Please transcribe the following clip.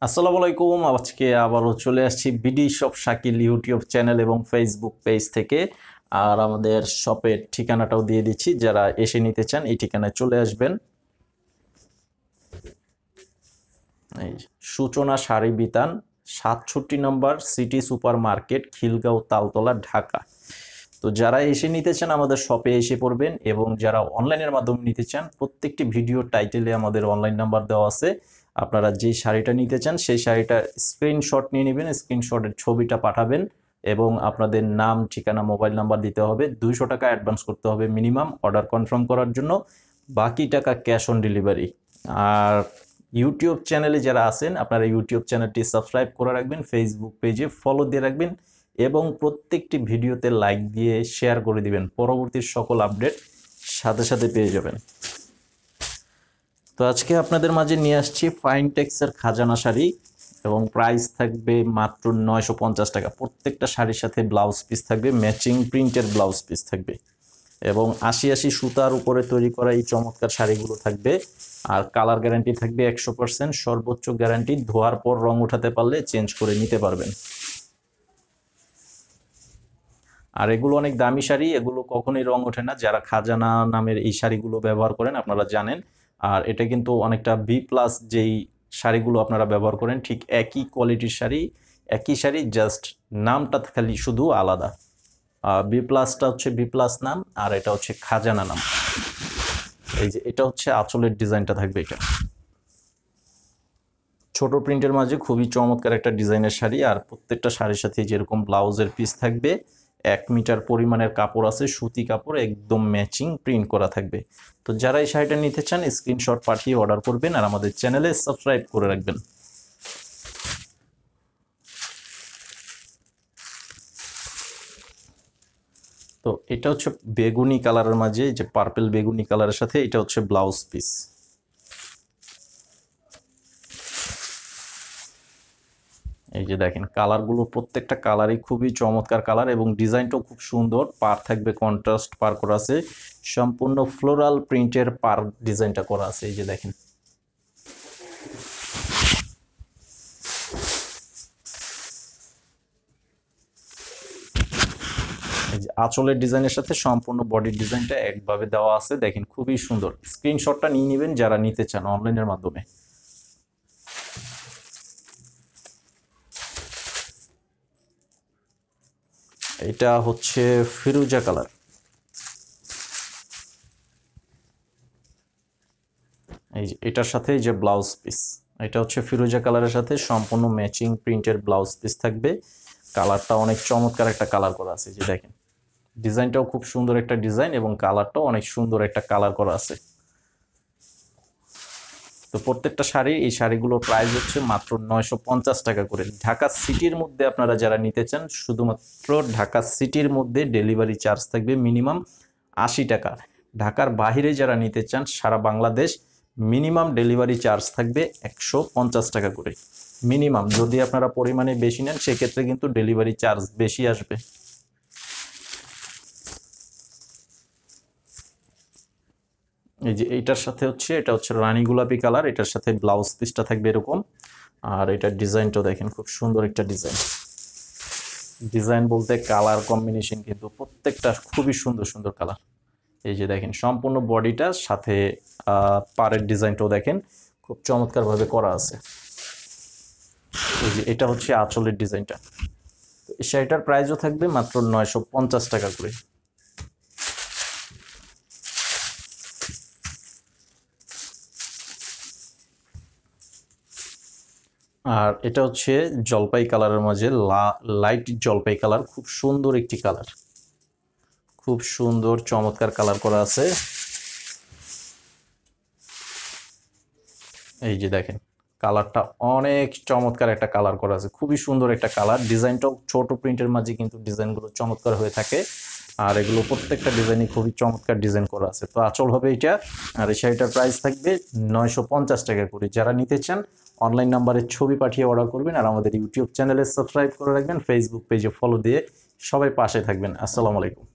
আসসালামু আলাইকুম। আজকে আবারও চলে আসছি BD shop Shakil YouTube channel এবং ফেসবুক পেজ থেকে। আর আমাদের শপের ঠিকানাটাও দিয়ে দিচ্ছি, যারা এসে নিতে চান এই ঠিকানায় চলে আসবেন। এই সূচনা শাড়ি বিতান, ৬৭ নম্বর city super market, Khilgaon, Taltala, Dhaka. তো যারা এসে নিতে চান আমাদের শপে এসে পড়বেন, এবং যারা অনলাইনের মাধ্যমে নিতে চান প্রত্যেকটি ভিডিও টাইটেলে আমাদের অনলাইন নাম্বার দেওয়া আছে। আপনারা যে শাড়িটা নিতে চান সেই শাড়িটার স্ক্রিনশট নিয়ে নেবেন, স্ক্রিনশটের ছবিটা পাঠাবেন এবং আপনাদের নাম, ঠিকানা, মোবাইল নাম্বার দিতে হবে। 200 টাকা অ্যাডভান্স করতে হবে মিনিমাম অর্ডার কনফার্ম করার জন্য, বাকি টাকা ক্যাশ অন ডেলিভারি। আর ইউটিউব চ্যানেলে যারা আছেন আপনারা ইউটিউব চ্যানেলটি সাবস্ক্রাইব করে রাখবেন, ফেসবুক পেজে ফলো দিয়ে রাখবেন এবং প্রত্যেকটি ভিডিওতে লাইক দিয়ে শেয়ার করে দিবেন। পরবর্তী সকল আপডেট সাথে সাথে পেয়ে যাবেন। তো আজকে আপনাদের মাঝে নিয়ে আসছি ফাইনটেক্সের খাজানা শাড়ি, এবং প্রাইস থাকবে মাত্র 950 টাকা। প্রত্যেকটা শাড়ির সাথে ব্লাউজ পিস থাকবে, ম্যাচিং প্রিন্টের ব্লাউজ পিস থাকবে, এবং ৮০ সুতার উপরে তৈরি করা এই চমৎকার শাড়িগুলো থাকবে। আর কালার গ্যারান্টি থাকবে 100%, সর্বোচ্চ গ্যারান্টি। ধোয়ার পর রং উঠাতে পারলে চেঞ্জ করে নিতে পারবেন। আর এগুলো অনেক দামি শাড়ি, এগুলো কখনোই রং ওঠে না। যারা খাজানা নামের এই শাড়িগুলো ব্যবহার করেন আপনারা জানেন। আর এটা কিন্তু অনেকটা বি প্লাস যেই শাড়িগুলো আপনারা ব্যবহার করেন, ঠিক একই কোয়ালিটির শাড়ি, একই শাড়ি, জাস্ট নামটা খালি শুধু আলাদা। বি প্লাসটা হচ্ছে বি প্লাস নাম, আর এটা হচ্ছে খাজানা নাম। এই যে এটা হচ্ছে আঁচলের ডিজাইনটা থাকবে, এটা ছোট প্রিন্টের মাঝে খুবই চমৎকার একটা ডিজাইনের শাড়ি। আর প্রত্যেকটা শাড়ির সাথে যেরকম ব্লাউজের পিস থাকবে, 1 মিটার পরিমাণের কাপড় আছে, সুতি কাপড়, একদম ম্যাচিং প্রিন্ট করা থাকবে। তো যারা এই শাড়িটা নিতে চান স্ক্রিনশট পাঠিয়ে অর্ডার করবেন আর আমাদের চ্যানেলে সাবস্ক্রাইব করে রাখবেন। তো এটা হচ্ছে বেগুনি কালারের মাঝে, যে পার্পল বেগুনি কালারের সাথে এটা হচ্ছে ব্লাউজ পিস। এই যে দেখেন কালারগুলো, প্রত্যেকটা কালারই খুবই চমৎকার কালার, এবং ডিজাইনটাও খুব সুন্দর। পার থাকবে কন্ট্রাস্ট পার করা আছে, সম্পূর্ণ ফ্লোরাল প্রিন্টের পার ডিজাইনটা করা আছে। এই যে দেখেন, এই যে আঁচলের ডিজাইনের সাথে সম্পূর্ণ বডির ডিজাইনটা একভাবে দেওয়া আছে। দেখেন খুবই সুন্দর। স্ক্রিনশটটা নিয়ে নেবেন যারা নিতে চান অনলাইনের মাধ্যমে। এটা হচ্ছে ফিরোজা কালার। এই যে এটার সাথে এই যে ব্লাউজ পিস, এটা হচ্ছে ফিরোজা কালারের সাথে সম্পূর্ণ ম্যাচিং প্রিন্টের ব্লাউজ পিস থাকবে। কালারটা অনেক চমৎকার একটা কালার করা আছে। যে দেখেন ডিজাইনটাও খুব সুন্দর একটা ডিজাইন, এবং কালারটাও অনেক সুন্দর একটা কালার করা আছে। তো প্রত্যেকটা শাড়ি, এই শাড়িগুলোর প্রাইস হচ্ছে মাত্র 950 টাকা করে। ঢাকা সিটির মধ্যে আপনারা যারা নিতে চান, শুধুমাত্র ঢাকা সিটির মধ্যে ডেলিভারি চার্জ থাকবে মিনিমাম 80 টাকা। ঢাকার বাইরে যারা নিতে চান সারা বাংলাদেশ, মিনিমাম ডেলিভারি চার্জ থাকবে 150 টাকা করে মিনিমাম। যদি আপনারা পরিমাণে বেশি নেন সেক্ষেত্রে কিন্তু ডেলিভারি চার্জ বেশি আসবে। এই যে এইটার সাথে হচ্ছে, এটা হচ্ছে রানী গোলাপি কালার, এটার সাথে ব্লাউজ পিসটা থাকবে এরকম। আর এটার ডিজাইনটাও দেখেন খুব সুন্দর একটা ডিজাইন। ডিজাইন বলতে কালার কম্বিনেশন কিন্তু প্রত্যেকটা খুবই সুন্দর সুন্দর কালার। এই যে দেখেন সম্পূর্ণ বডিটা সাথে পাড়ের ডিজাইনটাও দেখেন খুব চমৎকারভাবে করা আছে। এই যে এটা হচ্ছে আঁচলের ডিজাইনটা। তো এই শাড়িটার প্রাইসও থাকবে মাত্র 950 টাকা করে। আর এটা হচ্ছে জলপাই কালারের মাঝে লাইট জলপাই কালার, খুব সুন্দর একটি কালার, খুব সুন্দর চমৎকার কালার করা আছে। এই যে দেখেন কালারটা অনেক চমৎকার একটা কালার করা আছে, খুবই সুন্দর একটা কালার। ডিজাইনটাও ছোট প্রিন্টের মাঝে কিন্তু ডিজাইনগুলো চমৎকার হয়ে থাকে। আর এগুলো প্রত্যেকটা ডিজাইনই খুবই চমৎকার ডিজাইন করা আছে। তো আঁচল হবে এটা, আর এই শাড়িটার প্রাইস থাকবে 950 টাকা করে। যারা নিতে চান অনলাইন নাম্বারে ছবি পাঠিয়ে অর্ডার করবেন, আর আমাদের ইউটিউব চ্যানেলে সাবস্ক্রাইব করে রাখবেন, ফেসবুক পেজে ফলো দিয়ে সবাই পাশে থাকবেন। আসসালামু আলাইকুম।